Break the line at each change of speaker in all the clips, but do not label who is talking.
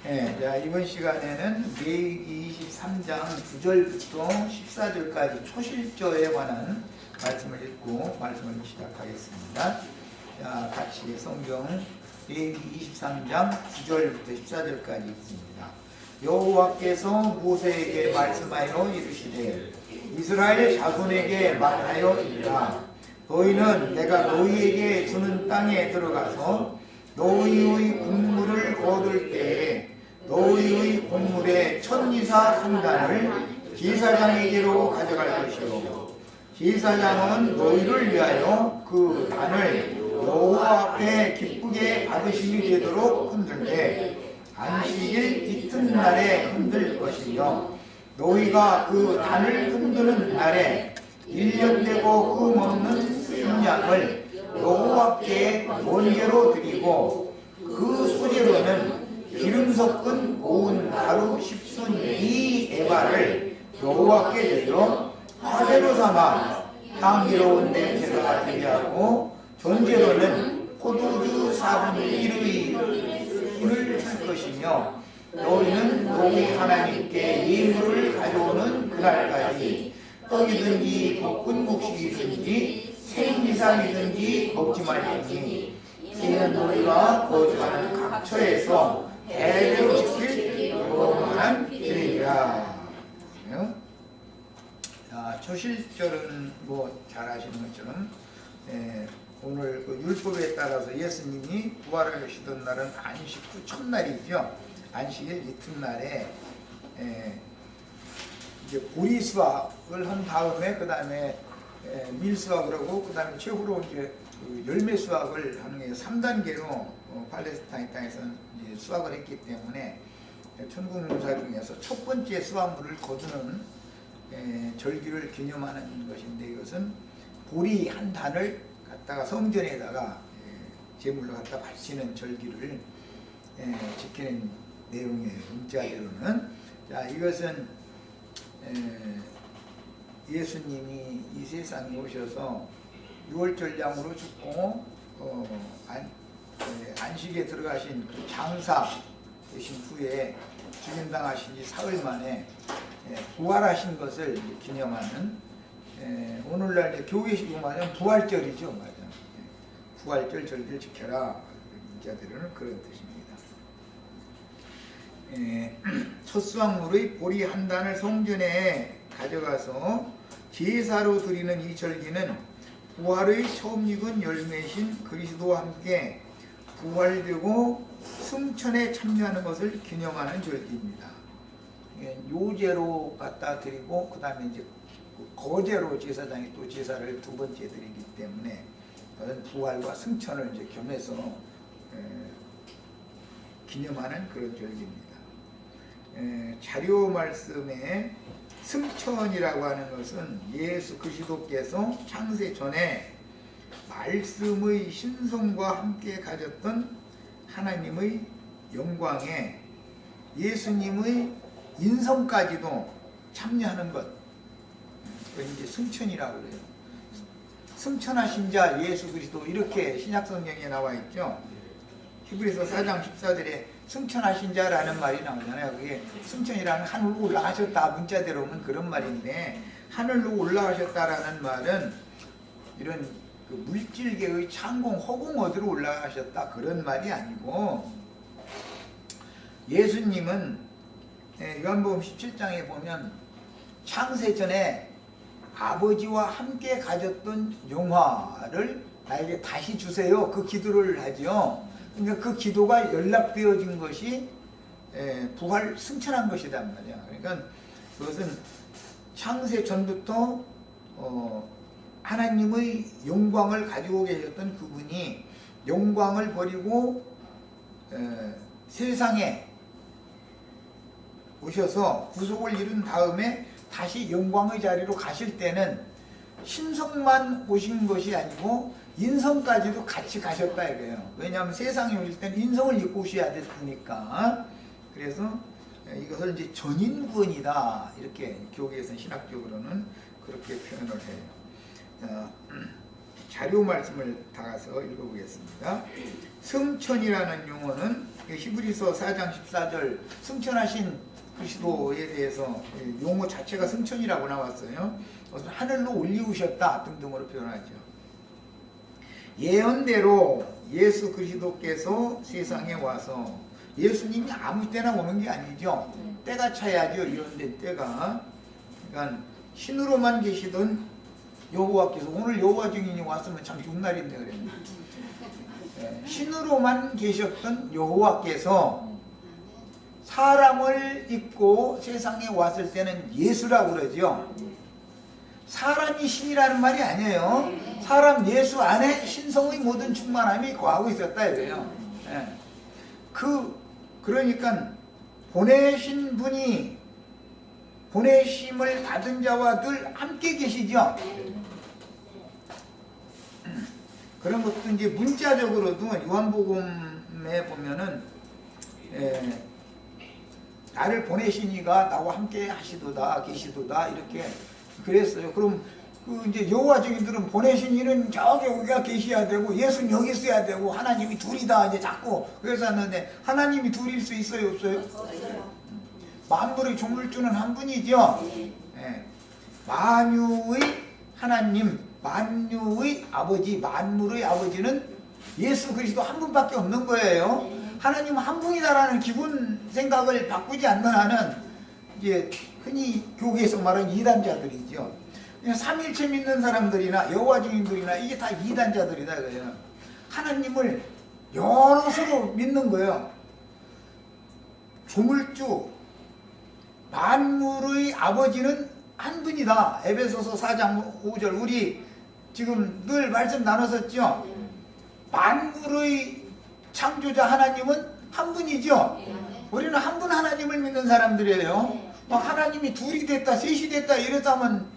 네, 자, 이번 시간에는 레위기 23장 9절부터 14절까지 초실조에 관한 말씀을 읽고 말씀을 시작하겠습니다. 자, 같이 성경 레위기 23장 9절부터 14절까지 읽습니다. 여호와께서 모세에게 말씀하여 이르시되 이스라엘 자손에게 말하여 이르라. 너희는 내가 너희에게 주는 땅에 들어가서 너희의 곡물을 거둘 때에 너희의 곡물의 천이사 3단을 제사장에게로 가져갈 것이요 제사장은 너희를 위하여 그 단을 여호와 앞에 기쁘게 받으심이 되도록 흔들되 안식일 이튿날에 흔들 것이며 너희가 그 단을 흔드는 날에 1년 되고 흠 없는 순양을 여호와께 번제로 드리고 그 소재로는 기름 섞은 고운 가루 10순 2에바를 여호와께 드려 화제로 삼아 향기로운 냄새가 되게 하고 전제로는 포도주 4분의 1의 힘을 줄 것이며 너희는 너희 하나님께 예물을 가져오는 그날까지 떡이든지 볶은 곡식이든지 생미상이든지 먹지 말지니 이는 너희가 거주하는 각처에서 대대로 지킬 영원한 일이라. 자, 초실절은 뭐 잘 아시는 것처럼 오늘 그 율법에 따라서 예수님이 부활하시던 날은 안식 후 첫날이죠. 안식일 이튿날에 이제 보리 수확을 한 다음에 그 다음에 밀 수확을 하고 그 다음에 최후로 이제 그 열매 수확을 하는 게 3단계로 팔레스타인 땅에서는 이제 수확을 했기 때문에 천국 농사 중에서 첫 번째 수확물을 거두는 절기를 기념하는 것인데 이것은 보리 한 단을 갖다가 성전에다가 제물로 갖다 바치는 절기를 지키는 내용의 문자대로는 자 이것은 예수님이 이 세상에 오셔서 6월절 양으로 죽고 안식에 들어가신 그 장사 되신 후에 죽임당하신 지 사흘 만에 부활하신 것을 기념하는 오늘날 이제 교회식으로 말하면 부활절이죠. 맞아. 부활절 절기를 지켜라. 문자대로는 그런 뜻입니다. 첫 수확물의 보리 한 단을 성전에 가져가서 제사로 드리는 이 절기는 부활의 처음 익은 열매신 그리스도와 함께 부활되고 승천에 참여하는 것을 기념하는 절기입니다. 요제로 갖다 드리고 그 다음에 이제 거제로 제사장이 또 제사를 두 번째 드리기 때문에 부활과 승천을 이제 겸해서 기념하는 그런 절기입니다. 자료 말씀에 승천이라고 하는 것은 예수 그리스도께서 창세 전에 말씀의 신성과 함께 가졌던 하나님의 영광에 예수님의 인성까지도 참여하는 것, 그걸 이제 승천이라고 그래요. 승천하신 자 예수 그리스도 이렇게 신약성경에 나와 있죠. 히브리서 4장 14절에 승천하신 자라는 말이 나오잖아요. 그게 승천이라는 하늘로 올라가셨다 문자대로 오면 그런 말인데 하늘로 올라가셨다라는 말은 이런 그 물질계의 창공 허공 어디로 올라가셨다 그런 말이 아니고 예수님은 요한복음 17장에 보면 창세 전에 아버지와 함께 가졌던 영화를 나에게 다시 주세요. 그 기도를 하죠. 그러니까 그 기도가 연락되어진 것이 부활 승천한 것이란 말이야. 그러니까 그것은 창세 전부터 하나님의 영광을 가지고 계셨던 그분이 영광을 버리고 세상에 오셔서 구속을 이룬 다음에 다시 영광의 자리로 가실 때는 신성만 오신 것이 아니고 인성까지도 같이 가셨다 이거예요. 왜냐하면 세상에 오실 때는 인성을 입고 오셔야 됐으니까. 그래서 이것을 이제 전인구원이다 이렇게 교계에서는 신학적으로는 그렇게 표현을 해요. 자료 말씀을 다가서 읽어보겠습니다. 승천이라는 용어는 히브리서 4장 14절 승천하신 그리스도에 대해서 용어 자체가 승천이라고 나왔어요. 하늘로 올리우셨다 등등으로 표현하죠. 예언대로 예수 그리스도께서 세상에 와서, 예수님이 아무 때나 오는 게 아니죠. 때가 차야죠. 예언된 때가. 그러니까 신으로만 계시던 여호와께서, 오늘 여호와 증인이 왔으면 참 좋은 날인데 그랬는데, 신으로만 계셨던 여호와께서 사람을 입고 세상에 왔을 때는 예수라고 그러죠. 사람이 신이라는 말이 아니에요. 사람 예수 안에 신성의 모든 충만함이 거하고 있었다 이거예요. 그러니까 보내신 분이 보내심을 받은 자와 늘 함께 계시죠. 그런 것도 이제 문자적으로도 요한복음에 보면은 나를 보내신 이가 나와 함께 하시도다 계시도다 이렇게 그랬어요. 그럼 이제 여호와 증인들은 보내신 이는 저기 우리가 계셔야 되고 예수는 여기 있어야 되고 하나님이 둘이다 이제 자꾸 그래서 하는데, 하나님이 둘일 수 있어요 없어요? 만물의 조물주는 한 분이죠. 만유의 하나님, 만유의 아버지, 만물의 아버지는 예수 그리스도 한 분밖에 없는 거예요. 하나님은 한 분이다라는 기본 생각을 바꾸지 않는 한은 이제 흔히 교계에서 말하는 이단자들이죠. 삼일체 믿는 사람들이나 여호와 증인들이나 이게 다 이단자들이다 이거예요. 하나님을 여럿으로 믿는 거예요. 조물주 만물의 아버지는 한 분이다. 에베소서 4장 5절 우리 지금 늘 말씀 나눴었죠. 만물의 창조자 하나님은 한 분이죠. 우리는 한 분 하나님을 믿는 사람들이에요. 막 하나님이 둘이 됐다 셋이 됐다 이랬다면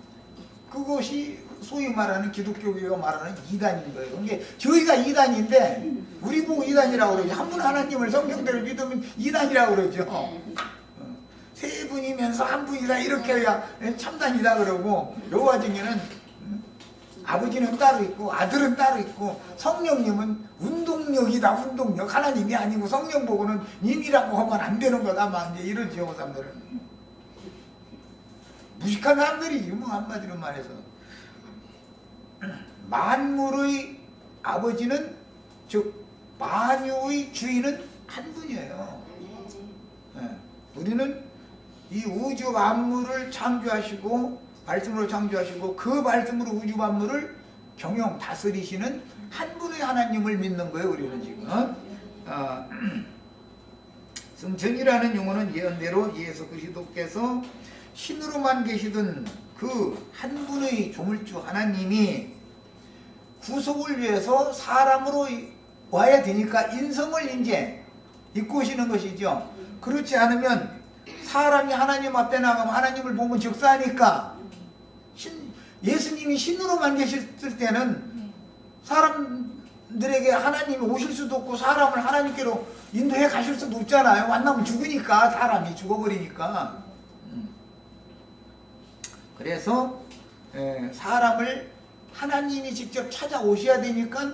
그것이 소위 말하는 기독교가 말하는 이단인 거예요. 그러니까 저희가 이단인데 우리 보고 이단이라고 그러죠. 한 분 하나님을 성경대로 믿으면 이단이라고 그러죠. 세 분이면서 한 분이다 이렇게 해야 참단이다 그러고, 여호와 증인은 아버지는 따로 있고 아들은 따로 있고 성령님은 운동력이다. 운동력. 하나님이 아니고 성령 보고는 님이라고 하면 안 되는 거다 막 이제 이러죠. 그 사람들은 무식한 사람들이지 뭐 한마디로 말해서. 만물의 아버지는 즉 만유의 주인은 한 분이에요. 우리는 이 우주 만물을 창조하시고 말씀으로 창조하시고 그 말씀으로 우주 만물을 경영 다스리시는 한 분의 하나님을 믿는 거예요. 우리는 지금 승천이라는 용어는 예언대로 예수 그리스도께서 신으로만 계시던 그 한 분의 조물주 하나님이 구속을 위해서 사람으로 와야 되니까 인성을 이제 입고 오시는 것이죠. 그렇지 않으면 사람이 하나님 앞에 나가면 하나님을 보면 적사하니까, 예수님이 신으로만 계셨을 때는 사람들에게 하나님이 오실 수도 없고 사람을 하나님께로 인도해 가실 수도 없잖아요. 만나면 죽으니까, 사람이 죽어버리니까. 그래서 사람을 하나님이 직접 찾아오셔야 되니까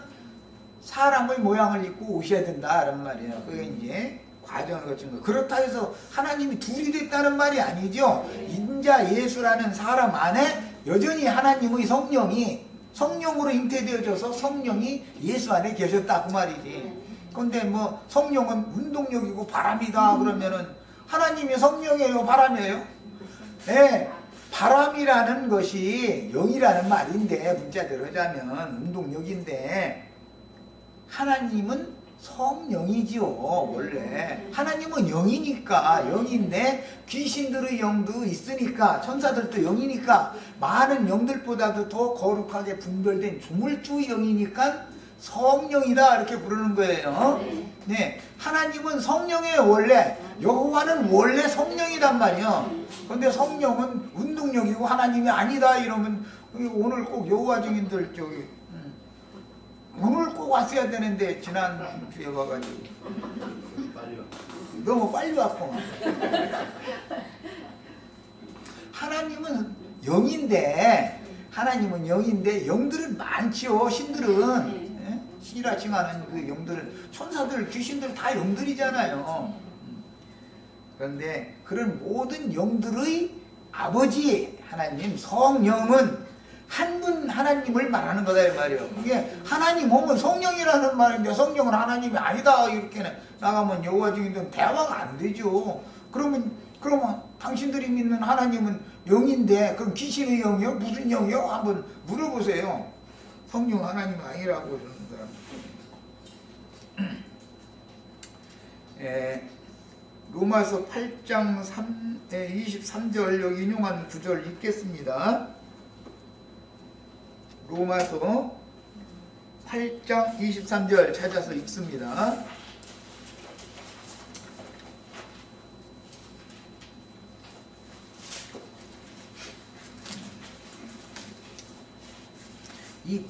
사람의 모양을 입고 오셔야 된다는 말이에요. 그게 이제 과정을 거친 거. 그렇다 해서 하나님이 둘이 됐다는 말이 아니죠. 인자 예수라는 사람 안에 여전히 하나님의 성령이 성령으로 잉태되어져서 성령이 예수 안에 계셨다 그 말이지. 근데 뭐 성령은 운동력이고 바람이다 그러면은 하나님이 성령이에요 바람이에요? 네, 바람이라는 것이 영이라는 말인데 문자대로 하자면 운동력인데, 하나님은 성령이지요. 원래 하나님은 영이니까, 영인데 귀신들의 영도 있으니까, 천사들도 영이니까 많은 영들보다도 더 거룩하게 분별된 조물주의 영이니까 성령이다 이렇게 부르는 거예요. 네, 하나님은 성령이에요. 원래 여호와는 원래 성령이란 말이에요. 근데 성령은 운동력이고 하나님이 아니다 이러면 오늘 꼭 여호와 증인들 저기 오늘 꼭 왔어야 되는데 지난 주에 와가지고 너무 빨리 왔구만. 하나님은 영인데 하나님은 영인데 영들은 많지요. 신들은 예? 신이라 칭하는 그 영들은 천사들, 귀신들 다 영들이잖아요. 그런데 그런 모든 영들의 아버지 하나님 성령은 한 분 하나님을 말하는 거다 이 말이에요. 이게 하나님 오면 성령이라는 말인데 성령은 하나님이 아니다 이렇게 나가면 여호와 증인들은 대화가 안 되죠. 그러면 당신들이 믿는 하나님은 영인데 그럼 귀신의 영이요? 무슨 영이요? 한번 물어보세요. 성령 하나님 아니라고 그러는 사람. 로마서 8장 23절 여기 인용한 구절 읽겠습니다. 로마서 8장 23절 찾아서 읽습니다. 이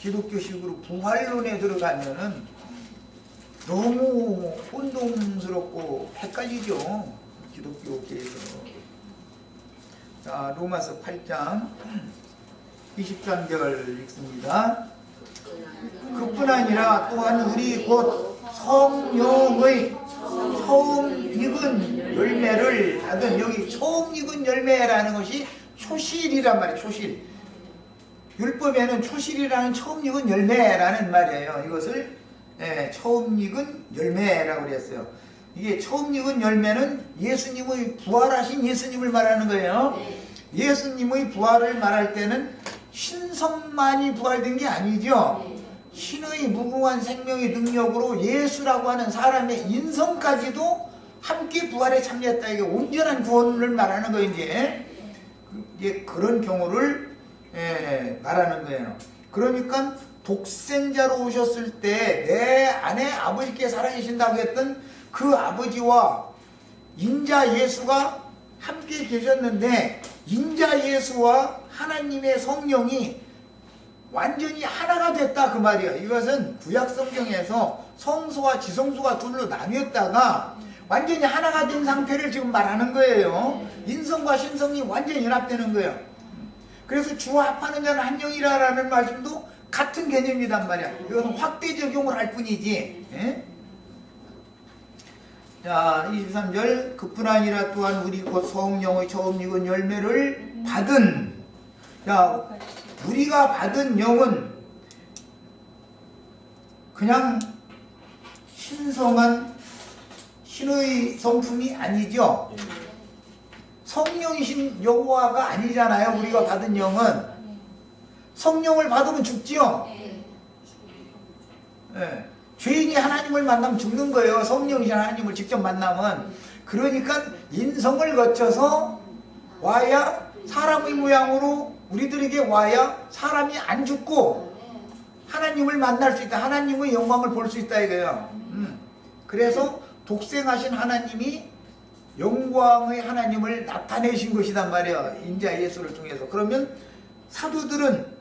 기독교식으로 부활론에 들어가면은 너무 혼동스럽고 헷갈리죠. 기독교계에서. 자, 로마서 8장 23절 읽습니다. 그뿐 아니라 또한 우리 곧 성령의 처음 익은 열매를 받은, 여기 처음 익은 열매라는 것이 초실이란 말이에요. 초실. 율법에는 초실이라는 처음 익은 열매라는 말이에요. 이것을 처음 익은 열매라고 그랬어요. 이게 처음 익은 열매는 예수님의 부활하신 예수님을 말하는 거예요. 예수님의 부활을 말할 때는 신성만이 부활된 게 아니죠. 신의 무궁한 생명의 능력으로 예수라고 하는 사람의 인성까지도 함께 부활에 참여했다. 이게 온전한 구원을 말하는 거예요. 이제 그런 경우를 말하는 거예요. 그러니까 독생자로 오셨을 때 내 안에 아버지께 살아계신다고 했던 그 아버지와 인자 예수가 함께 계셨는데 인자 예수와 하나님의 성령이 완전히 하나가 됐다 그 말이에요. 이것은 구약 성경에서 성소와 지성소가 둘로 나뉘었다가 완전히 하나가 된 상태를 지금 말하는 거예요. 인성과 신성이 완전히 연합되는 거예요. 그래서 주와 합하는 자는 한 영이라는 말씀도 같은 개념이란 말이야. 이것은 확대 적용을 할 뿐이지. 예? 자, 23절 그뿐 아니라 또한 우리 곧 성령의 처음 익은 열매를 받은, 자, 우리가 받은 영은 그냥 신성한 신의 성품이 아니죠. 성령이신 여호와가 아니잖아요. 우리가 받은 영은 성령을 받으면 죽지요. 죄인이 하나님을 만나면 죽는 거예요. 성령이신 하나님을 직접 만나면. 그러니까 인성을 거쳐서 와야 사람의 모양으로 우리들에게 와야 사람이 안 죽고 하나님을 만날 수 있다. 하나님의 영광을 볼 수 있다 이거예요. 그래서 독생하신 하나님이 영광의 하나님을 나타내신 것이단 말이에요. 인자 예수를 통해서. 그러면 사도들은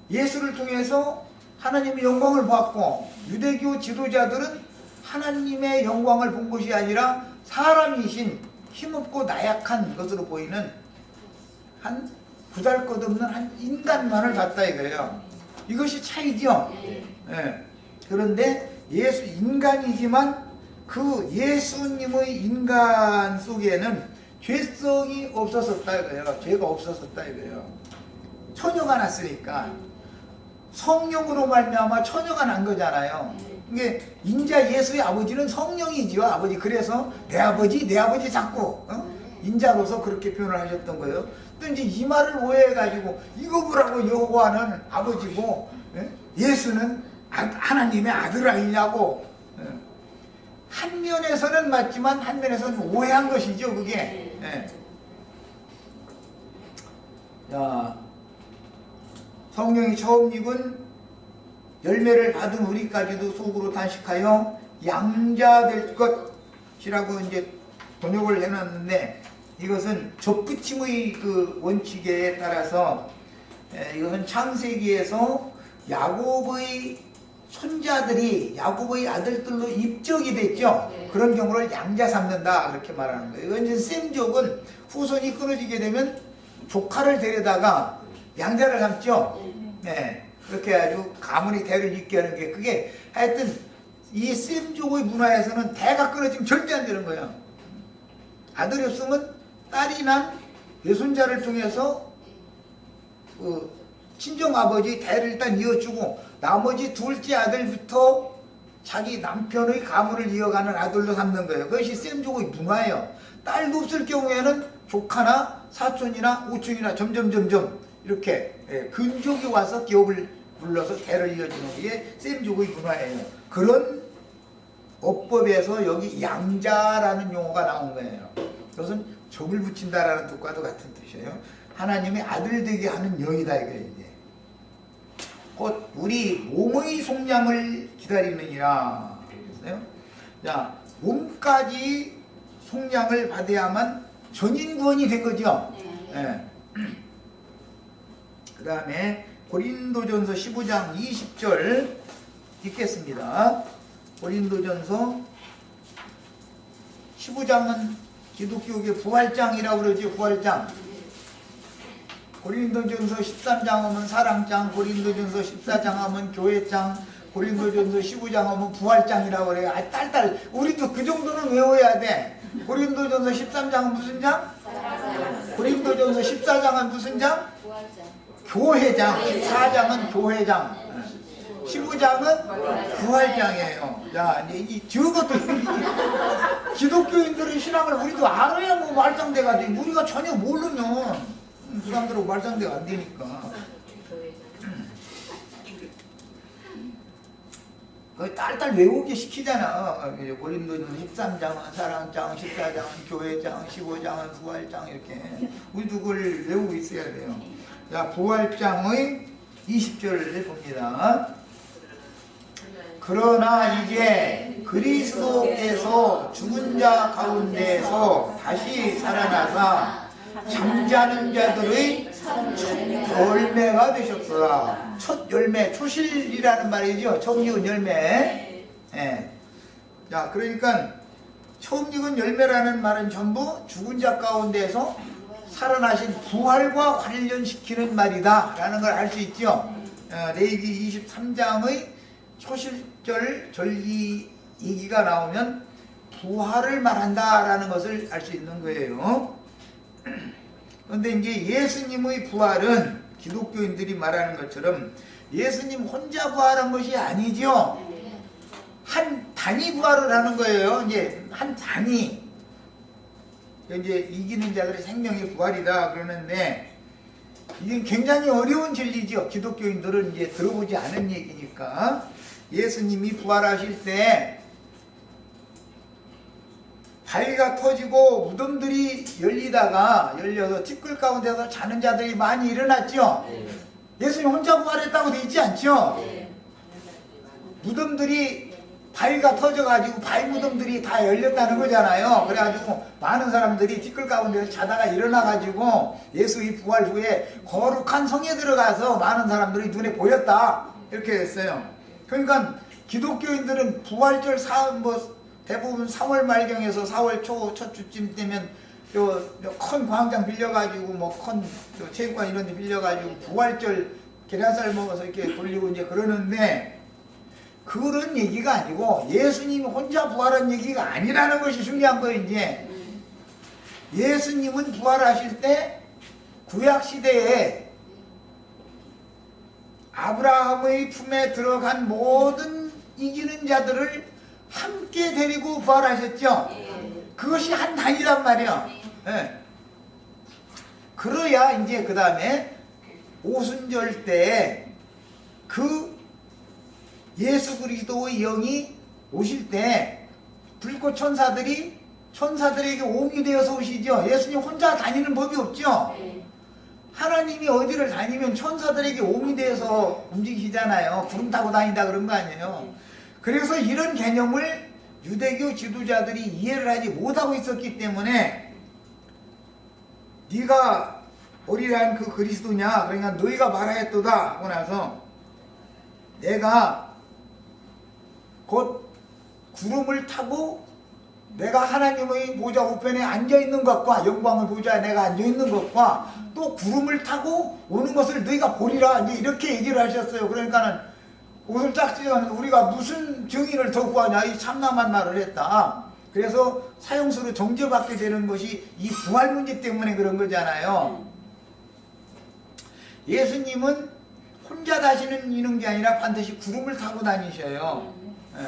예수를 통해서 하나님의 영광을 보았고, 유대교 지도자들은 하나님의 영광을 본 것이 아니라 사람이신 힘없고 나약한 것으로 보이는 한 보잘것없는 한 인간만을 봤다 이거예요. 이것이 차이죠. 그런데 예수 인간이지만 그 예수님의 인간 속에는 죄성이 없었었다 이거예요. 죄가 없었었다 이거예요. 처녀가 났으니까 성령으로 말미암아 처녀가 난 거잖아요. 이게 인자 예수의 아버지는 성령이지요. 아버지. 그래서 내 아버지 자꾸 인자로서 그렇게 표현을 하셨던 거예요. 또 이제 이 말을 오해해가지고 이거 보라고 여호와는 아버지고 예수는 하나님의 아들 아니냐고. 한 면에서는 맞지만 한 면에서는 오해한 것이죠. 그게. 자, 성령이 처음 익은 열매를 받은 우리까지도 속으로 단식하여 양자될 것이라고 이제 번역을 해놨는데, 이것은 접붙임의 그 원칙에 따라서 이것은 창세기에서 야곱의 손자들이 야곱의 아들들로 입적이 됐죠. 그런 경우를 양자 삼는다 그렇게 말하는 거예요. 이건 이제 셈족은 후손이 끊어지게 되면 조카를 데려다가 양자를 삼죠. 네. 그렇게 아주 가문이 대를 잇게 하는 게 그게 하여튼 이 셈족의 문화에서는 대가 끊어지면 절대 안 되는 거예요. 아들이 없으면 딸이 난 외손자를 통해서 그 친정아버지 대를 일단 이어주고 나머지 둘째 아들부터 자기 남편의 가문을 이어가는 아들로 삼는 거예요. 그것이 셈족의 문화예요. 딸도 없을 경우에는 조카나 사촌이나 오촌이나 점점 이렇게 근족이 와서 기업을 불러서 대를 이어주는 게 셈족의 문화예요. 그런 어법에서 여기 양자라는 용어가 나온 거예요. 그것은 적을 붙인다라는 뜻과도 같은 뜻이에요. 하나님의 아들 되게 하는 영이다 이거예요. 이제. 곧 우리 몸의 속량을 기다리느니라. 그랬어요. 자, 몸까지 속량을 받아야만 전인 구원이 된 거죠. 네. 그 다음에 고린도전서 15장 20절 읽겠습니다. 고린도전서 15장은 기독교의 부활장이라고 그러죠. 부활장. 고린도전서 13장 하면 사랑장, 고린도전서 14장 하면 교회장, 고린도전서 15장 하면 부활장이라고 그래요. 아, 딸딸 우리도 그 정도는 외워야 돼. 고린도전서 13장은 무슨 장? 고린도전서 14장은 무슨 장? 교회장. 14장은 교회장. 15장은 부활장이에요. 자, 이제 저것도 기독교인들의 신앙을 우리도 알아야 뭐 말짱돼가 돼. 우리가 전혀 모르면 그 사람들하고 말짱돼가 안 되니까. 딸딸 외우게 시키잖아. 고린도전서 13장은 사랑장, 14장은 교회장, 15장은 부활장 이렇게. 우리도 그걸 외우고 있어야 돼요. 자, 부활장의 20절을 봅니다. 그러나 이제 그리스도께서 죽은 자 가운데서 다시 살아나사 잠자는 자들의 첫 열매가 되셨더라. 첫 열매, 초실이라는 말이죠. 처음 익은 열매. 예. 자, 그러니까 처음 익은 열매라는 말은 전부 죽은 자 가운데서 살아나신 부활과 관련시키는 말이다 라는 걸 알 수 있죠. 레위기 23장의 초실절 절기 얘기가 나오면 부활을 말한다 라는 것을 알 수 있는 거예요. 그런데 이제 예수님의 부활은 기독교인들이 말하는 것처럼 예수님 혼자 부활한 것이 아니죠. 한 단위 부활을 하는 거예요. 이제 한 단위. 이제 이기는 자들의 생명의 부활이다 그러는데 이게 굉장히 어려운 진리죠. 기독교인들은 이제 들어보지 않은 얘기니까. 예수님이 부활하실 때 바위가 터지고 무덤들이 열려서 티끌 가운데서 자는 자들이 많이 일어났죠. 예수님 혼자 부활했다고 되어 있지 않죠. 무덤들이 바위가 터져가지고 바위 무덤들이 다 열렸다는 거잖아요. 그래가지고 많은 사람들이 티끌 가운데서 자다가 일어나가지고 예수의 부활 후에 거룩한 성에 들어가서 많은 사람들이 눈에 보였다 이렇게 됐어요. 그러니까 기독교인들은 부활절 대부분 3월 말경에서 4월 초 첫 주쯤 되면 큰 광장 빌려가지고 큰 체육관 이런 데 빌려가지고 부활절 계란살 먹어서 이렇게 돌리고 이제 그러는데 그런 얘기가 아니고 예수님이 혼자 부활한 얘기가 아니라는 것이 중요한 거예요. 이제 예수님은 부활하실 때 구약시대에 아브라함의 품에 들어간 모든 이기는 자들을 함께 데리고 부활하셨죠. 그것이 한 단위란 말이야. 네. 그래야 이제 그 다음에 오순절 때 그 예수 그리스도의 영이 오실 때 불꽃 천사들에게 옴이 되어서 오시죠. 예수님 혼자 다니는 법이 없죠. 하나님이 어디를 다니면 천사들에게 옴이 되어서 움직이시잖아요. 구름 타고 다닌다 그런 거 아니에요. 그래서 이런 개념을 유대교 지도자들이 이해를 하지 못하고 있었기 때문에 네가 어리란 그 그리스도냐, 그러니까 너희가 말하였도다 하고 나서 내가 곧 구름을 타고 내가 하나님의 보좌 우편에 앉아있는 것과 영광의 보좌에 내가 앉아있는 것과 또 구름을 타고 오는 것을 너희가 보리라 이제 이렇게 얘기를 하셨어요. 그러니까는 옷을 딱 찢어가면서 우리가 무슨 증인을 더 구하냐 이 참남한 말을 했다. 그래서 사형수로 정죄받게 되는 것이 이 부활 문제 때문에 그런 거잖아요. 예수님은 혼자 다니는 게 아니라 반드시 구름을 타고 다니셔요. 예.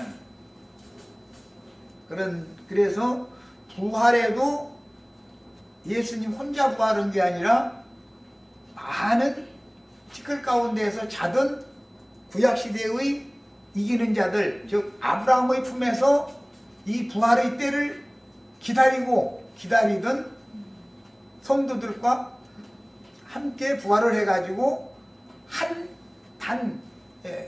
그래서 부활에도 예수님 혼자 부활한 게 아니라 많은 티끌 가운데에서 자던 구약시대의 이기는 자들, 즉 아브라함의 품에서 이 부활의 때를 기다리던 성도들과 함께 부활을 해가지고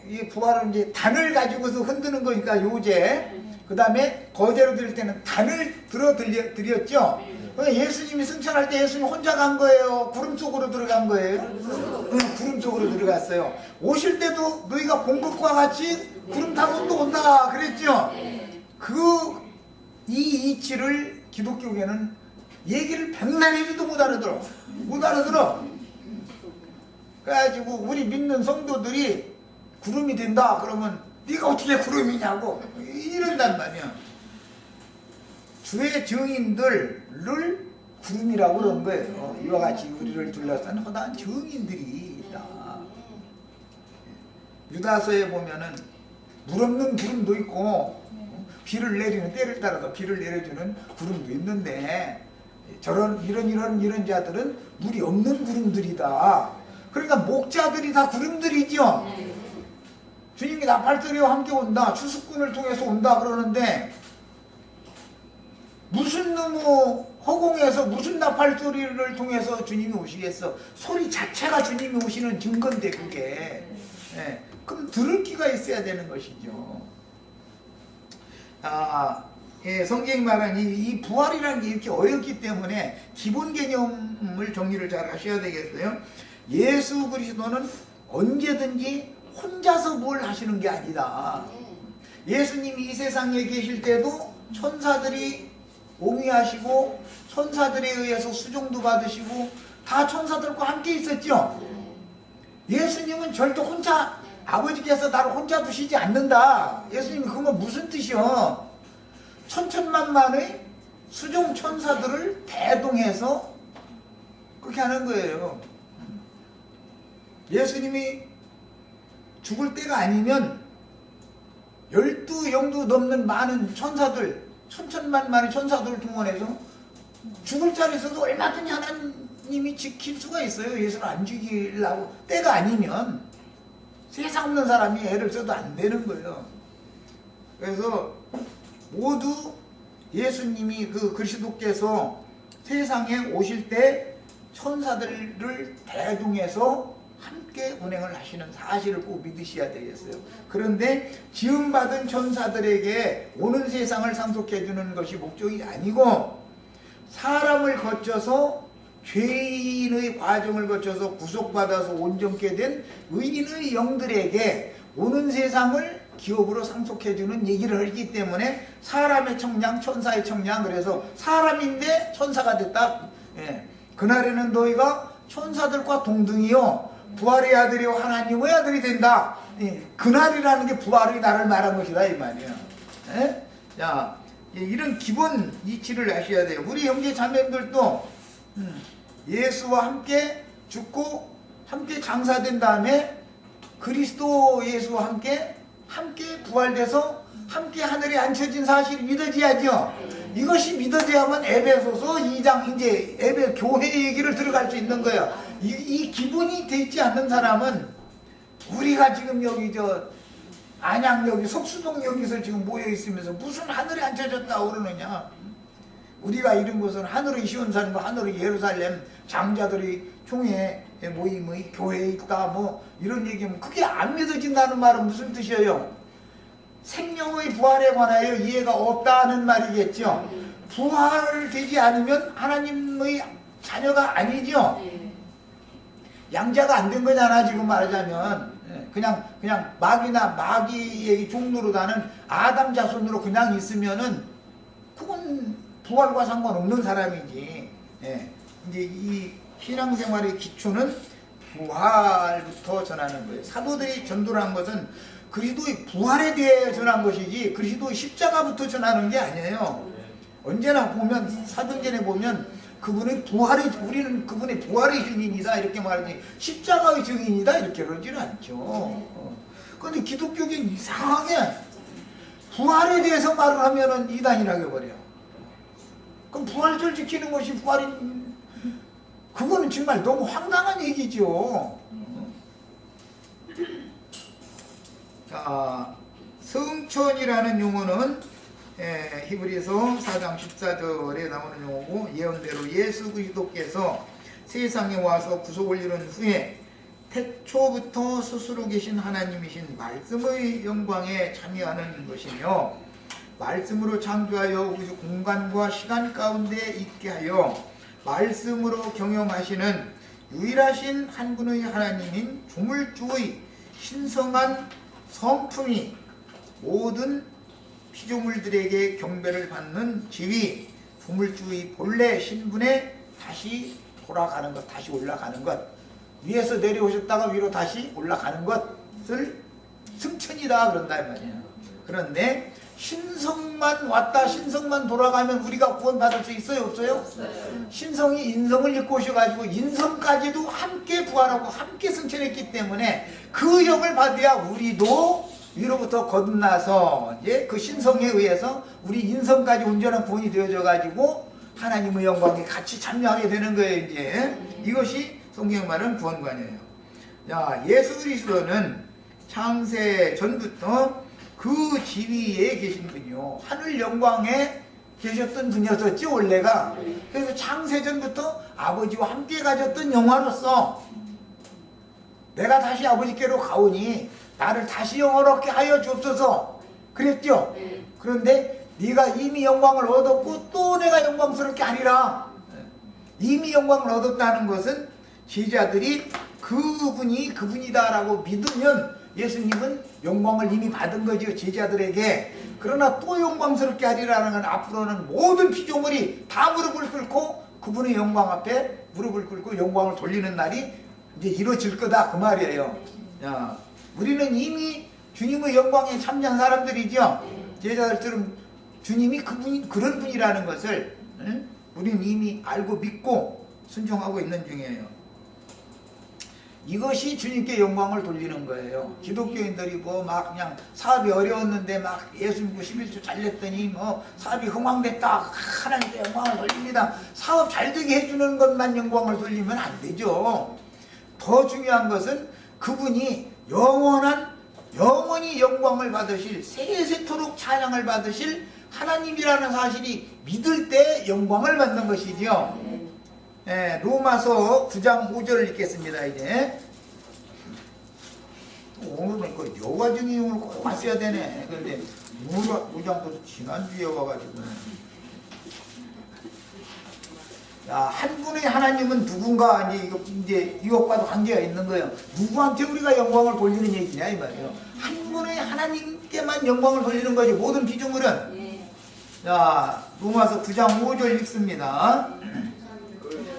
이 부활은 이제 단을 가지고서 흔드는 거니까 요제, 그 다음에 거제로 드릴 때는 단을 드렸죠. 예수님이 승천할 때 예수님 혼자 간 거예요? 구름 속으로 들어간 거예요? 구름 속으로 들어갔어요. 오실 때도 너희가 본 것과 같이 구름 타고 또 온다 그랬죠. 이 이치를 기독교계는 얘기를 백날 해도 못 알아들어. 그래가지고 우리 믿는 성도들이 구름이 된다 그러면 네가 어떻게 구름이냐고 이런단 말이야. 주의 증인들을 구름이라고 그런 거예요. 이와 같이 우리를 둘러싼 허다한 증인들이 있다. 유다서에 보면은 물 없는 구름도 있고 비를 내리는 때를 따라서 비를 내려주는 구름도 있는데 이런 자들은 물이 없는 구름들이다. 그러니까 목자들이 다 구름들이죠. 주님이 나팔소리와 함께 온다. 추수꾼을 통해서 온다 그러는데 무슨 허공에서 무슨 나팔소리를 통해서 주님이 오시겠어. 소리 자체가 주님이 오시는 증거인데 그게. 그럼 들을 귀가 있어야 되는 것이죠. 성경이 말한 이 부활이라는 게 이렇게 어렵기 때문에 기본 개념을 정리를 잘 하셔야 되겠어요. 예수 그리스도는 언제든지 혼자서 뭘 하시는 게 아니다. 예수님이 이 세상에 계실 때도 천사들이 옹위하시고 천사들에 의해서 수종도 받으시고 다 천사들과 함께 있었죠. 예수님은 절대 혼자, 아버지께서 나를 혼자 두시지 않는다. 예수님이 그건 무슨 뜻이요? 천천만만의 수종 천사들을 대동해서 그렇게 하는 거예요. 예수님이 죽을 때가 아니면 12영도 넘는 많은 천사들, 천천만만의 천사들을 동원해서 죽을 자리에서도 얼마든지 하나님이 지킬 수가 있어요. 예수를 안 죽이려고. 때가 아니면 세상 없는 사람이 애를 써도 안 되는 거예요. 그래서 모두 예수님이 그리스도께서 세상에 오실 때 천사들을 대동해서 함께 운행을 하시는 사실을 꼭 믿으셔야 되겠어요. 그런데 지음받은 천사들에게 오는 세상을 상속해 주는 것이 목적이 아니고 사람을 거쳐서 죄인의 과정을 거쳐서 구속받아서 온전케 된 의인의 영들에게 오는 세상을 기업으로 상속해 주는 얘기를 하기 때문에 사람의 청량, 천사의 청량, 그래서 사람인데 천사가 됐다. 그날에는 너희가 천사들과 동등이요 부활의 아들이요 하나님의 아들이 된다. 그날이라는 게 부활의 날을 말한 것이다 이 말이야. 자, 이런 기본 이치를 아셔야 돼요. 우리 형제 자매들도 예수와 함께 죽고 함께 장사된 다음에 그리스도 예수와 함께 부활돼서 함께 하늘에 앉혀진 사실이 믿어져야죠. 이것이 믿어져야만 에베소서 2장 이제 교회 얘기를 들어갈 수 있는 거예요. 이 기본이 돼 있지 않는 사람은 우리가 지금 여기 안양 여기 석수동 여기서 지금 모여 있으면서 무슨 하늘에 앉혀졌다고 그러느냐. 우리가 이런 곳은 하늘의 시온산과 하늘의 예루살렘 장자들이 총회 모임의 교회에 있다 뭐 이런 얘기하면 그게 안 믿어진다는 말은 무슨 뜻이에요? 생명의 부활에 관하여 이해가 없다는 말이겠죠. 부활되지 않으면 하나님의 자녀가 아니죠. 양자가 안 된 거잖아 지금 말하자면. 그냥 마귀의 종로로 다는 아담 자손으로 그냥 있으면은 그건 부활과 상관없는 사람이지. 예. 이제 이 신앙생활의 기초는 부활부터 전하는 거예요. 사도들이 전도를 한 것은 그리스도의 부활에 대해 전한 것이지 그리스도의 십자가부터 전하는 게 아니에요. 언제나 보면 사도전에 보면 우리는 그분의 부활의 증인이다 이렇게 말하지 십자가의 증인이다 이렇게 그러지는 않죠. 그런데 기독교계 이상하게 부활에 대해서 말을 하면은 이단이라고 해버려. 그럼 부활절 지키는 것이 그거는 정말 너무 황당한 얘기죠. 자, 성천이라는 용어는 히브리서 4장 14절에 나오는 용어고 예언대로 예수 그리스도께서 세상에 와서 구속을 이룬 후에 태초부터 스스로 계신 하나님이신 말씀의 영광에 참여하는 것이며 말씀으로 창조하여 우주 공간과 시간 가운데 있게 하여 말씀으로 경영하시는 유일하신 한 분의 하나님인 조물주의 신성한 성품이 모든 피조물들에게 경배를 받는 지위 조물주의 본래 신분에 다시 돌아가는 것, 다시 올라가는 것, 위에서 내려오셨다가 위로 다시 올라가는 것을 승천이다 그런다 이 말이에요. 그런데 신성만 왔다 신성만 돌아가면 우리가 구원받을 수 있어요 없어요? 신성이 인성을 입고 오셔가지고 인성까지도 함께 부활하고 함께 승천했기 때문에 그 영을 받아야 우리도 위로부터 거듭나서 이제 그 신성에 의해서 우리 인성까지 온전한 구원이 되어져 가지고 하나님의 영광에 같이 참여하게 되는 거예요. 이제 이것이 성경 말은 구원관이에요. 자, 예수 그리스도는 창세 전부터 그 지위에 계신 분이요 하늘 영광에 계셨던 분이었었지 원래가. 그래서 창세 전부터 아버지와 함께 가졌던 영화로서 내가 다시 아버지께로 가오니 나를 다시 영원롭게 하여 주옵소서 그랬죠. 그런데 네가 이미 영광을 얻었고 또 내가 영광스럽게 하리라. 이미 영광을 얻었다는 것은 제자들이 그분이 그분이다 라고 믿으면 예수님은 영광을 이미 받은 거죠 제자들에게. 그러나 또 영광스럽게 하리라는 건 앞으로는 모든 피조물이 다 무릎을 꿇고 그분의 영광 앞에 무릎을 꿇고 영광을 돌리는 날이 이제 이루어질 거다 그 말이에요. 야, 우리는 이미 주님의 영광에 참여한 사람들이죠. 제자들처럼 주님이 그런 분이라는 것을 우리는 이미 알고 믿고 순종하고 있는 중이에요. 이것이 주님께 영광을 돌리는 거예요. 기독교인들이 뭐 막 그냥 사업이 어려웠는데 막 예수 믿고 11조 잘 냈더니 뭐 사업이 흥황됐다 하나님께 영광을 돌립니다. 사업 잘 되게 해주는 것만 영광을 돌리면 안 되죠. 더 중요한 것은 그분이 영원히 영광을 받으실 세세토록 찬양을 받으실 하나님이라는 사실이 믿을 때 영광을 받는 것이죠. 로마서 9장 5절을 읽겠습니다. 이제 오늘은 그 여호와 증인용을 꼭 왔어야 되네. 그런데 무장도 지난주에 와가지고 한 분의 하나님은 누군가 이제 이것과도 관계가 있는 거예요. 누구한테 우리가 영광을 돌리는 얘기냐 이 말이에요. 한 분의 하나님께만 영광을 돌리는 거지 모든 피조물은. 자, 로마서 9장 5절 읽습니다.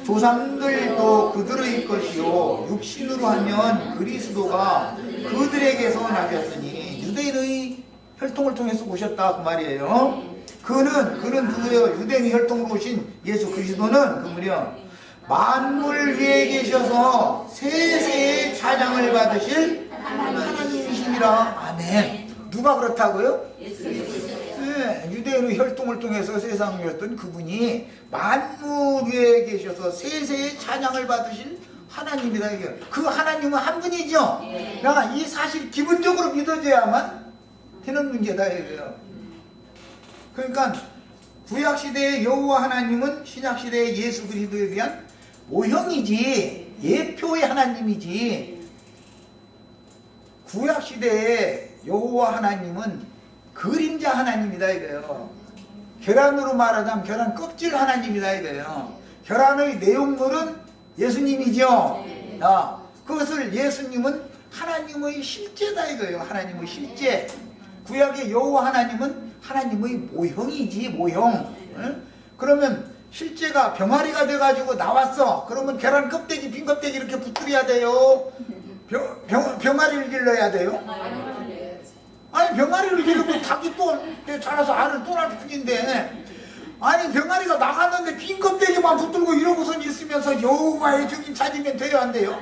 조상들도 그들의 것이요 육신으로 하면 그리스도가 그들에게서 나셨으니 유대인의 혈통을 통해서 오셨다 그 말이에요. 그는 누구예요? 유대인의 혈통으로 오신 예수 그리스도는 그분이요 만물 위에 계셔서 세세의 찬양을 받으실 하나님이시니라. 아멘. 누가 그렇다고요? 유대인의 혈통을 통해서 세상에 왔던 그분이 만물 위에 계셔서 세세의 찬양을 받으실 하나님이다. 그 하나님은 한 분이죠. 내가 이 사실 기본적으로 믿어져야만 되는 문제다 이거예요. 그러니까 구약시대의 여호와 하나님은 신약시대의 예수 그리스도에 대한 모형이지 예표의 하나님이지. 구약시대의 여호와 하나님은 그림자 하나님이다 이거예요. 계란으로 말하자면 계란 껍질 하나님이다 이거예요. 계란의 내용물은 예수님이죠. 그것을 예수님은 하나님의 실제다 이거예요. 하나님의 실제. 구약의 여호와 하나님은 하나님의 모형이지, 모형. 응? 그러면 실제가 병아리가 돼가지고 나왔어. 그러면 계란 껍데기, 빈 껍데기 이렇게 붙들어야 돼요. 병아리를 길러야 돼요. 아니 병아리를 기르면 닭이 또 자라서 알을 또 낳을 뿐인데, 아니 병아리가 나갔는데 빈 껍데기만 붙들고 이러고선 있으면서 여호와의 증인 찾으면 돼요, 안 돼요?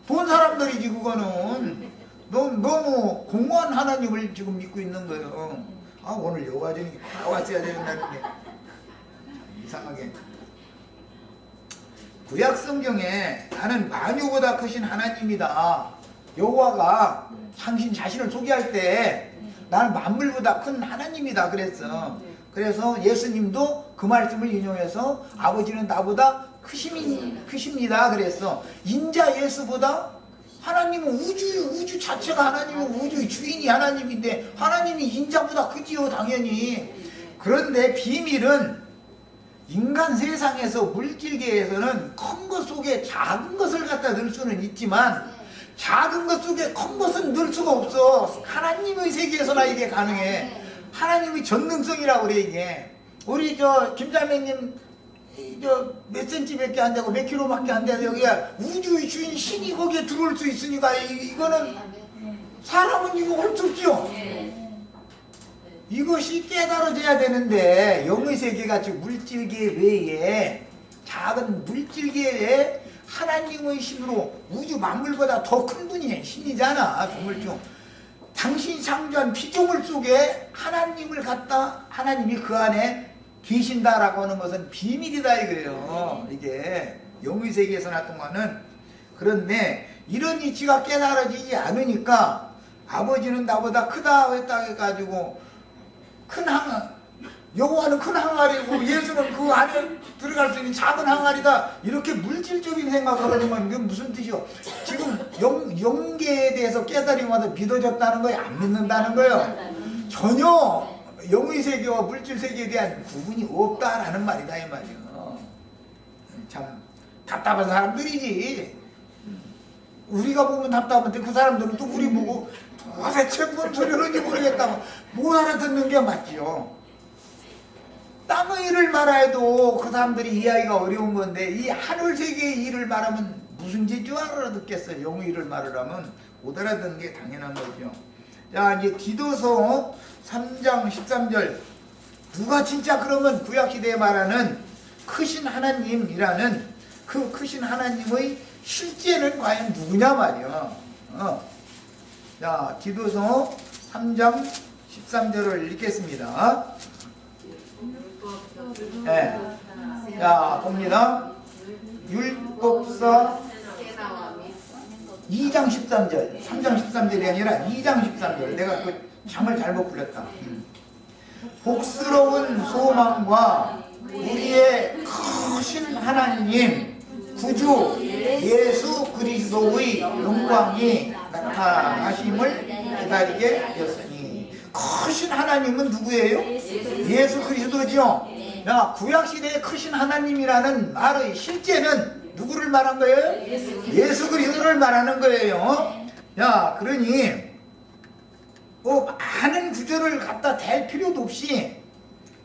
본 사람들이지 그거는. 너무 공허한 하나님을 지금 믿고 있는 거예요. 아 오늘 여호와 증인이 나왔어야 된다는데 이상하게. 구약 성경에 나는 만유보다 크신 하나님이다. 여호와가 당신 자신을 소개할 때 나는 만물보다 큰 하나님이다 그랬어. 그래서 예수님도 그 말씀을 인용해서 아버지는 나보다 크십니다 그랬어. 인자 예수보다 하나님은 우주 자체가 하나님은 우주의 주인이 하나님인데 하나님이 인자보다 크지요 당연히. 그런데 비밀은 인간 세상에서 물질계에서는 큰 것 속에 작은 것을 갖다 넣을 수는 있지만 작은 것 속에 큰 것은 넣을 수가 없어. 하나님의 세계에서나 이게 가능해. 하나님의 전능성이라고 그래 이게. 우리 김자매님 몇 센치밖에 안 되고 몇 킬로밖에 안 되고 여기가 우주의 주인 신이 거기에 들어올 수 있으니까 이거는 사람은 이거 할 수 없죠. 이것이 깨달아져야 되는데 영의 세계가 즉 물질계 외에 작은 물질계에 하나님의 신으로 우주 만물보다 더 큰 분이 신이잖아. 조물중 당신이 창조한 피조물 속에 하나님을 갖다 하나님이 그 안에 계신다라고 하는 것은 비밀이다 이거예요. 이게 영의 세계에서 나타나는. 그런데 이런 이치가 깨달아지지 않으니까 아버지는 나보다 크다 했다 해가지고 여호와는 큰 항아리고 예수는 그 안에 들어갈 수 있는 작은 항아리다 이렇게 물질적인 생각을 하면 그게 무슨 뜻이요? 지금 영계에 대해서 깨달음마다 믿어졌다는 거예요? 안 믿는다는 거예요? 전혀 영의 세계와 물질 세계에 대한 구분이 없다라는 말이다 이 말이에요. 참 답답한 사람들이지. 우리가 보면 답답한데 그 사람들은 또 우리 보고 도대체 뭔 소리 하는지 모르겠다고 못 알아듣는 게 맞지요. 땅의 일을 말해도 그 사람들이 이해하기가 어려운 건데 이 하늘 세계의 일을 말하면 무슨 재주 알아듣겠어요. 영의 일을 말하면 못 알아듣는 게 당연한 거죠. 자 이제 디도서 3장 13절. 누가 진짜 그러면 구약시대에 말하는 크신 하나님이라는 그 크신 하나님의 실제는 과연 누구냐 말이야. 자 디도서 3장 13절을 읽겠습니다. 네. 자 봅니다. 율법서 2장 13절 3장 13절이 아니라 2장 13절. 내가 그 잠을 잘못 불렀다. 복스러운 소망과 우리의 크신 하나님 구주 예수 그리스도의 영광이 나타나심을 기다리게 되었으니. 크신 하나님은 누구예요? 예수 그리스도죠. 야, 구약시대의 크신 하나님이라는 말의 실제는 누구를 말한 거예요? 예수 그리스도를 말하는 거예요. 야, 그러니 많은 구절을 갖다 댈 필요도 없이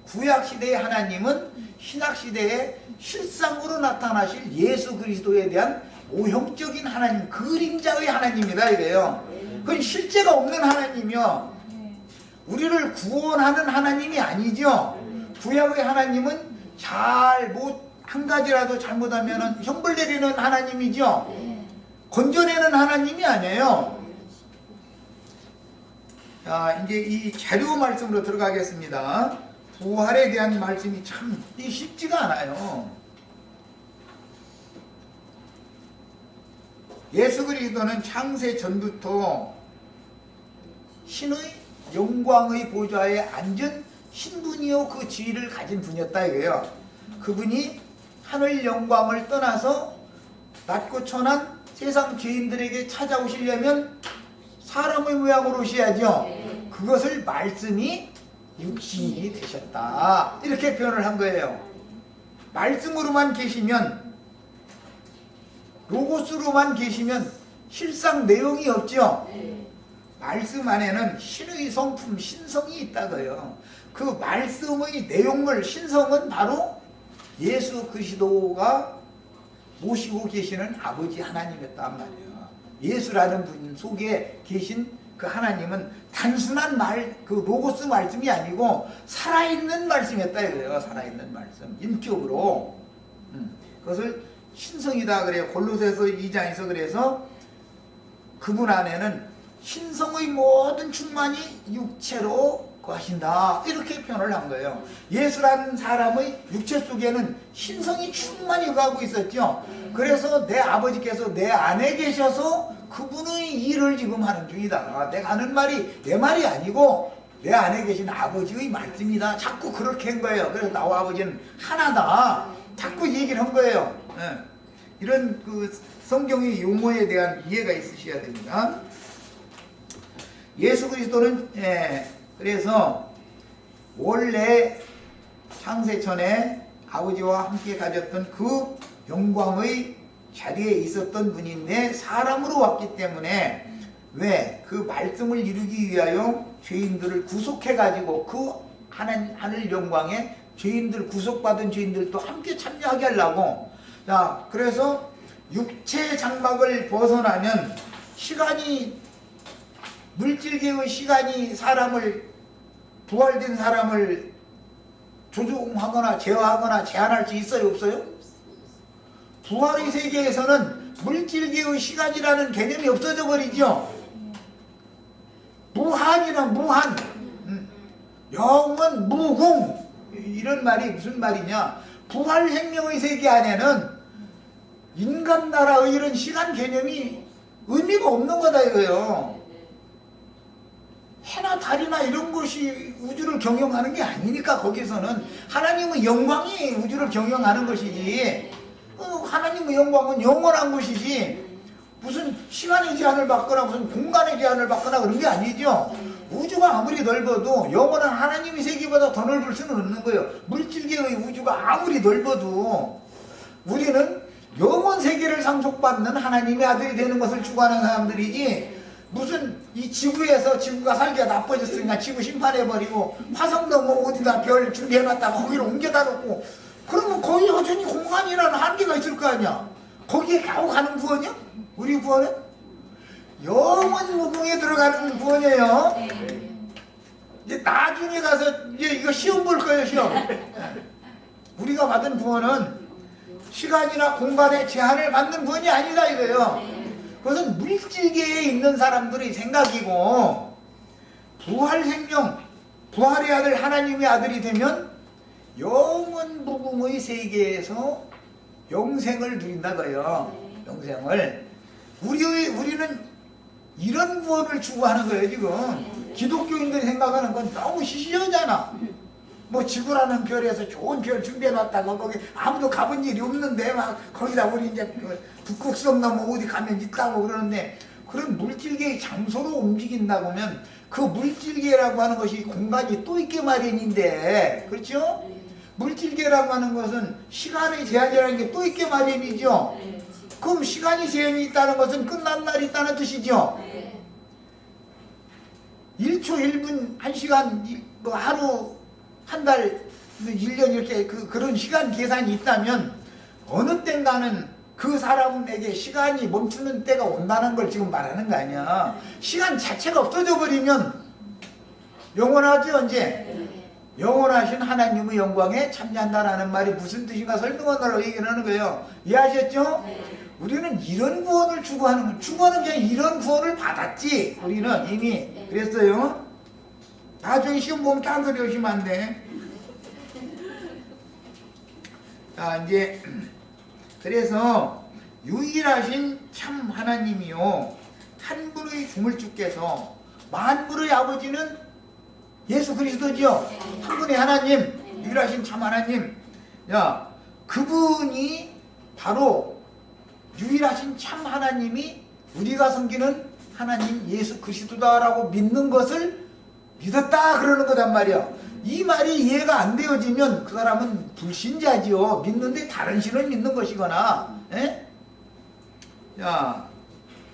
구약시대의 하나님은 신약시대에 실상으로 나타나실 예수 그리스도에 대한 모형적인 하나님, 그림자의 하나님이다 이래요. 그건 실제가 없는 하나님이요. 우리를 구원하는 하나님이 아니죠. 구약의 하나님은 한 가지라도 잘못하면 형벌 내리는 하나님이죠. 건져내는 하나님이 아니에요. 자, 이제 이 자료 말씀으로 들어가겠습니다. 부활에 대한 말씀이 참 쉽지가 않아요. 예수 그리스도는 창세 전부터 신의 영광의 보좌에 앉은 신분이요 그 지위를 가진 분이었다 이거예요. 그분이 하늘 영광을 떠나서 낮고 천한 세상 죄인들에게 찾아오시려면 사람의 모양으로 오셔야죠. 그것을 말씀이 육신이 되셨다 이렇게 표현을 한 거예요. 말씀으로만 계시면, 로고스로만 계시면 실상 내용이 없죠. 말씀 안에는 신의 성품, 신성이 있다고요. 그 말씀의 내용물, 신성은 바로 예수 그리스도가 모시고 계시는 아버지 하나님이었단 말이에요. 예수라는 분 속에 계신 그 하나님은 단순한 그 로고스 말씀이 아니고 살아있는 말씀이었다 이거예요. 살아있는 말씀, 인격으로. 그것을 신성이다 그래요. 골로새서 2장에서 그래서 그분 안에는 신성의 모든 충만이 육체로 거하신다 이렇게 표현을 한 거예요. 예수라는 사람의 육체 속에는 신성이 충만히 거하고 있었죠. 그래서 내 아버지께서 내 안에 계셔서 그분의 일을 지금 하는 중이다. 내가 하는 말이 내 말이 아니고 내 안에 계신 아버지의 말씀이다. 자꾸 그렇게 한 거예요. 그래서 나와 아버지는 하나다. 자꾸 얘기를 한 거예요. 이런 그 성경의 용어에 대한 이해가 있으셔야 됩니다. 예수 그리스도는 그래서 원래 창세전에 아버지와 함께 가졌던 그 영광의 자리에 있었던 분인데 사람으로 왔기 때문에 왜? 그 말씀을 이루기 위하여 죄인들을 구속해가지고 그 하늘 영광에 죄인들, 구속받은 죄인들도 함께 참여하게 하려고. 자, 그래서 육체 장막을 벗어나면 시간이, 물질계의 시간이 사람을, 부활된 사람을 조종하거나 제어하거나 제한할 수 있어요, 없어요? 부활의 세계에서는 물질계의 시간이라는 개념이 없어져 버리죠. 무한이란 무한, 영원 무궁, 이런 말이 무슨 말이냐. 부활 생명의 세계 안에는 인간 나라의 이런 시간 개념이 의미가 없는 거다 이거예요. 해나 달이나 이런 것이 우주를 경영하는 게 아니니까 거기서는 하나님의 영광이 우주를 경영하는 것이지, 하나님의 영광은 영원한 것이지 무슨 시간의 제한을 받거나 무슨 공간의 제한을 받거나 그런 게 아니죠. 우주가 아무리 넓어도 영원한 하나님의 세계보다 더 넓을 수는 없는 거예요. 물질계의 우주가 아무리 넓어도 우리는 영원 세계를 상속받는 하나님의 아들이 되는 것을 추구하는 사람들이지, 무슨 이 지구에서 지구가 살기가 나빠졌으니까 지구 심판해버리고 화성도 뭐 어디다 별 준비해놨다가 거기를 옮겨다 놓고 그러면 거기 여전히 공간이라는 한계가 있을 거 아니야. 거기에 겨우 가는 구원이야? 우리 구원은? 영원 무궁에 들어가는 구원이에요. 이제 나중에 가서 이제 이거 시험 볼 거예요, 시험. 우리가 받은 구원은 시간이나 공간의 제한을 받는 구원이 아니다 이거예요. 그것은 물질계에 있는 사람들의 생각이고, 부활 생명, 부활의 아들 하나님의 아들이 되면 영원 무궁의 세계에서 영생을 누린다고요. 영생을. 우리는 이런 구원을 추구하는 거예요 지금. 기독교인들이 생각하는 건 너무 시시하잖아. 뭐 지구라는 별에서 좋은 별 준비해놨다가 거기 아무도 가본 일이 없는데 막 거기다 우리 이제 북극성나 뭐 어디 가면 있다고 그러는데, 그런 물질계의 장소로 움직인다고 하면 그 물질계라고 하는 것이 공간이 또 있게 마련인데, 그렇죠? 물질계라고 하는 것은 시간의 제한이라는 게 또 있게 마련이죠. 그럼 시간이 제한이 있다는 것은 끝난 날이 있다는 뜻이죠. 1초 1분 1시간 뭐 하루 한 달 1년 이렇게 그런 시간 계산이 있다면 어느 땐가는 그 사람에게 시간이 멈추는 때가 온다는 걸 지금 말하는 거 아니야. 시간 자체가 없어져 버리면 영원하지 언제? 영원하신 하나님의 영광에 참여한다라는 말이 무슨 뜻인가 설명하느라고 얘기를 하는 거예요. 이해하셨죠? 우리는 이런 구원을 추구하는 거예요. 추구하는 게 아니라 이런 구원을 받았지. 우리는 이미 그랬어요. 나중에 시험 보면 딴소리 하시면 안 돼. 자, 이제 그래서 유일하신 참 하나님이요 한 분의 주물주께서, 만물의 아버지는 예수 그리스도지요. 한 분의 하나님, 유일하신 참 하나님. 야, 그분이 바로 유일하신 참 하나님이 우리가 섬기는 하나님 예수 그리스도다라고 믿는 것을 믿었다 그러는 거단 말이야. 이 말이 이해가 안 되어지면 그 사람은 불신자지요. 믿는데 다른 신을 믿는 것이거나. 자,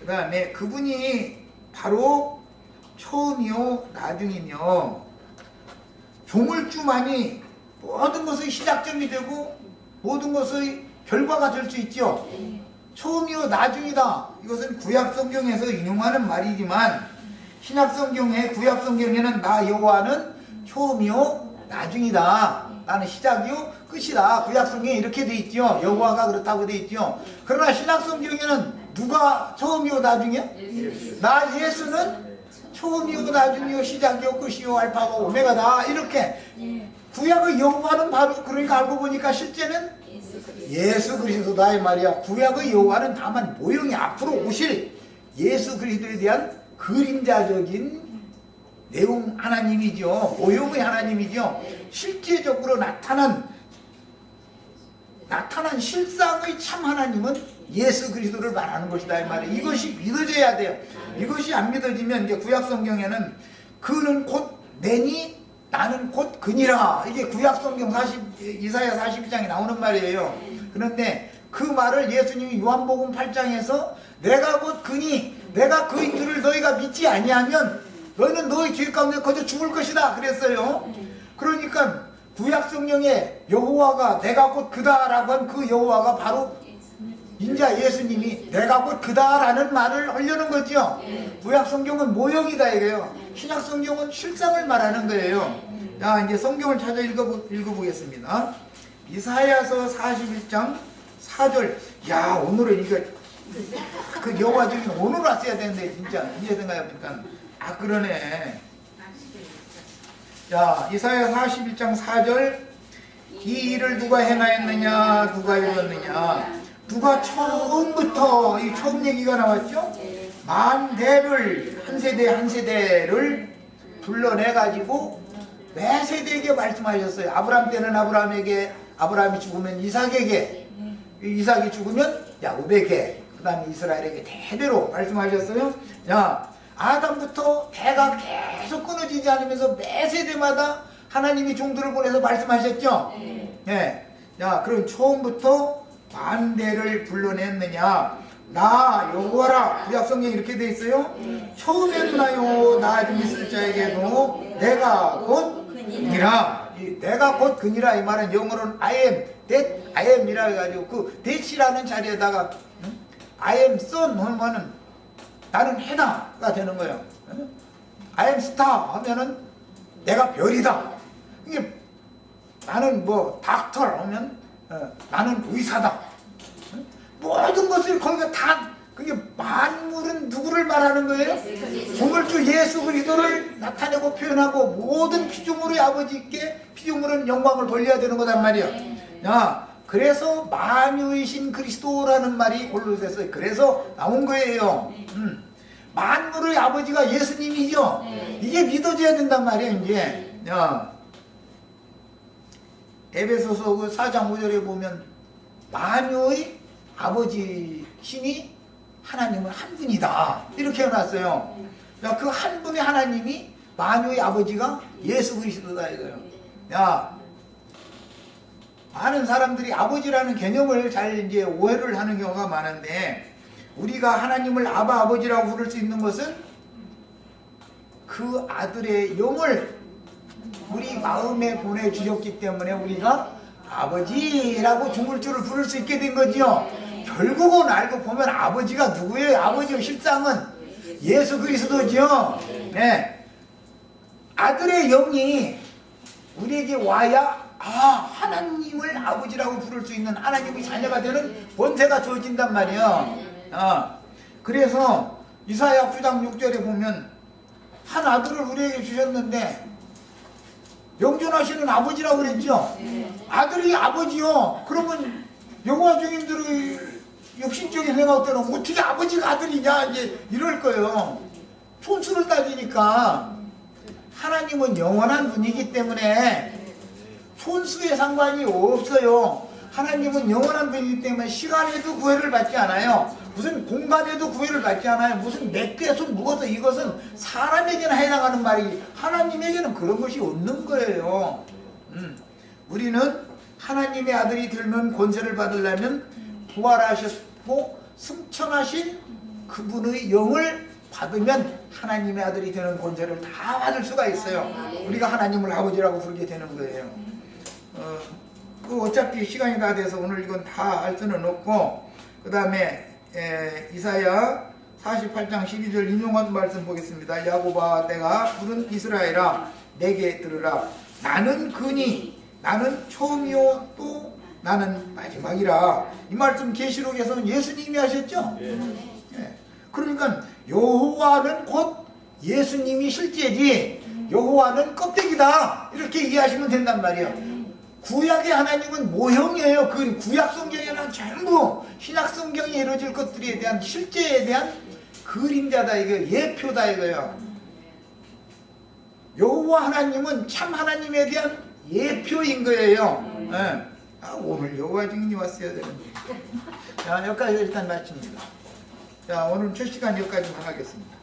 그 다음에 그분이 바로 처음이요 나중이며 조물주만이 모든 것의 시작점이 되고 모든 것의 결과가 될 수 있죠. 처음이요 나중이다. 이것은 구약성경에서 인용하는 말이지만 신약성경에 구약성경에는 나 여호와는 처음이요 나중이다. 나는 시작이요 끝이다. 구약성경에 이렇게 돼 있죠. 여호와가 그렇다고 돼 있죠. 그러나 신약성경에는 누가 처음이요 나중이요? 나 예수는 처음이요 나중이요 시작이요 끝이요 알파고 오메가다. 이렇게 구약의 여호와는 바로 그러니까 알고 보니까 실제는 예수 그리스도다 이 말이야. 구약의 여호와는 다만 모형이 앞으로 오실 예수 그리스도에 대한 그림자적인 내용 하나님이죠. 모형의 하나님이죠. 실제적으로 나타난 실상의 참 하나님은 예수 그리스도를 말하는 것이다 이 말이에요. 이것이 믿어져야 돼요. 이것이 안 믿어지면 이제 구약 성경에는 그는 곧 내니 나는 곧 그니라. 이게 구약 성경 이사야 42장에 나오는 말이에요. 그런데 그 말을 예수님이 요한복음 8장에서 내가 곧 그니 내가 그인 줄을 너희가 믿지 아니하면 너희는 너희 죄 가운데 거저 죽을 것이다 그랬어요. 그러니까 구약 성경에 여호와가 내가 곧 그다라고 한 그 여호와가 바로 인자 예수님이 내가 곧 그다라는 말을 하려는 거죠. 구약 성경은 모형이다 이거예요. 신약 성경은 실상을 말하는 거예요. 자, 이제 성경을 찾아 읽어보겠습니다. 이사야서 41장 4절. 야, 오늘은 이거 그 여호와 중에 오늘 왔어야 되는데 진짜 이제 생각해보니까 아 그러네. 자, 이사야 41장 4절. 이 일을 누가 행하였느냐 누가 이루었느냐. 누가 처음부터 이 처음 얘기가 나왔죠? 만 대를 한 세대 한 세대를 불러내가지고 매 세대에게 말씀하셨어요. 아브라함 때는 아브라함에게, 아브라함이 죽으면 이삭에게, 이삭이 죽으면 야곱에게, 그 다음에 이스라엘에게 대대로 말씀하셨어요. 야, 아담부터 대가 계속 끊어지지 않으면서 매 세대마다 하나님이 종들을 보내서 말씀하셨죠. 네. 야, 그럼 처음부터 만대를 불러냈느냐? 나 여호와라. 구약성경에 이렇게 돼 있어요. 처음에는 나요 나중 있을 자에게도 내가 곧 그니라. 내가 곧 그니라 이 말은 영어로는 I am, that I am이라 해가지고 그 that이라는 자리에다가 I am sun 하면은 나는 해다가 되는 거예요. I am star 하면은 내가 별이다. 이게 나는 뭐 닥터 하면 나는 의사다. 모든 것을 거기가 다 그게 만물은 누구를 말하는 거예요? 조물주 예수 그리스도를 나타내고 표현하고 모든 피조물의 아버지께 피조물은 영광을 돌려야 되는 거단 말이야. 야, 그래서 만유의 신 그리스도라는 말이 골로새서 그래서 나온 거예요. 만물의 아버지가 예수님이죠. 이게 믿어져야 된단 말이야 이제. 야, 에베소서 그 4장 5절에 보면 만유의 아버지 신이 하나님은 한 분이다 이렇게 해놨어요. 그 한 분의 하나님이 만유의 아버지가 예수 그리스도다 이거예요. 야, 많은 사람들이 아버지라는 개념을 잘 이제 오해를 하는 경우가 많은데 우리가 하나님을 아바 아버지라고 부를 수 있는 것은 그 아들의 영을 우리 마음에 보내주셨기 때문에 우리가 아버지라고 중물주를 부를 수 있게 된 거죠. 결국은 알고 보면 아버지가 누구예요? 아버지의 실상은 예수 그리스도죠. 네. 아들의 영이 우리에게 와야 하나님을 아버지라고 부를 수 있는 하나님의 자녀가 되는 권세가 주어진단 말이에요. 그래서 이사야 9장 6절에 보면 한 아들을 우리에게 주셨는데 영존하시는 아버지라고 그랬죠. 아들이 아버지요. 그러면 여호와 증인들의 육신적인 생각 때는 어떻게 아버지가 아들이냐 이제 이럴 거예요. 손수를 따지니까 하나님은 영원한 분이기 때문에 손수에 상관이 없어요. 하나님은 영원한 분이기 때문에 시간에도 구애를 받지 않아요. 무슨 공간에도 구애를 받지 않아요. 무슨 몇 개서 묵어서 이것은 사람에게나 해당하는 말이 하나님에게는 그런 것이 없는 거예요. 우리는 하나님의 아들이 되면 권세를 받으려면 부활하셨고 승천하신 그분의 영을 받으면 하나님의 아들이 되는 권세를 다 받을 수가 있어요. 우리가 하나님을 아버지라고 부르게 되는 거예요. 어차피 시간이 다 돼서 오늘 이건 다 할 수는 없고, 그 다음에 이사야 48장 12절 인용한 말씀 보겠습니다. 야곱아 내가 부른 이스라엘아 내게 들으라. 나는 그니 나는 처음이요 또 나는 마지막이라. 이 말씀 계시록에서는 예수님이 하셨죠? 예. 그러니까 여호와는 곧 예수님이 실제지 여호와는 껍데기다 이렇게 이해하시면 된단 말이에요. 구약의 하나님은 모형이에요. 그 구약 성경에는 전부 신약 성경에 이루어질 것들에 대한 실제에 대한 그림자다 이거 예표다 이거요. 여호와 하나님은 참 하나님에 대한 예표인 거예요. 네. 오늘 여호와 증인이 왔어야 되는데. 자, 여기까지 일단 마칩니다. 자, 오늘 첫 시간 여기까지 하겠습니다.